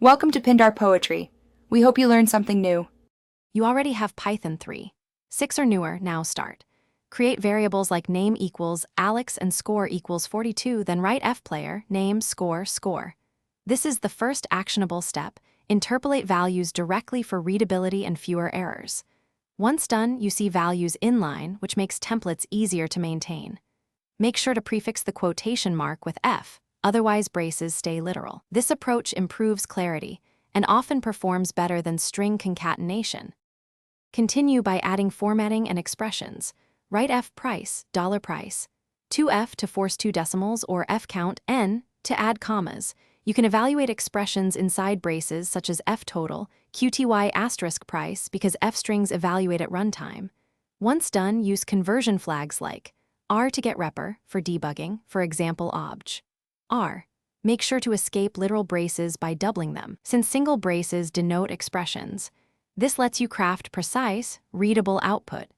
Welcome to Pindar Poetry. We hope you learned something new. You already have Python 3. 6 or newer, now start. Create variables like name equals Alex and score equals 42, then write fplayer, name, score, score. This is the first actionable step. Interpolate values directly for readability and fewer errors. Once done, you see values inline, which makes templates easier to maintain. Make sure to prefix the quotation mark with F, otherwise braces stay literal. This approach improves clarity and often performs better than string concatenation. Continue by adding formatting and expressions. Write F price, dollar price, 2F to force 2 decimals, or F count N to add commas. You can evaluate expressions inside braces such as F total, QTY asterisk price because F strings evaluate at runtime. Once done, use conversion flags like R to get repr for debugging, for example obj. R. Make sure to escape literal braces by doubling them, since single braces denote expressions. This lets you craft precise, readable output.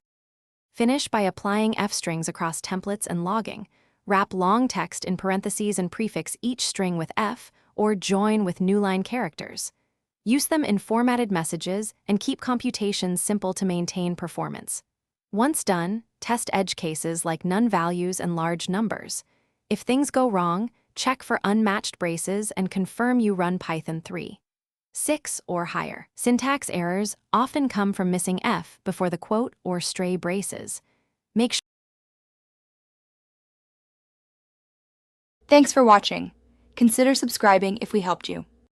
Finish by applying F strings across templates and logging. Wrap long text in parentheses and prefix each string with F, or join with newline characters. Use them in formatted messages and keep computations simple to maintain performance. Once done, test edge cases like none values and large numbers. If things go wrong, check for unmatched braces and confirm you run Python 3. 6 or higher. Syntax errors often come from missing F before the quote or stray braces. Make sure. Thanks for watching. Consider subscribing if we helped you.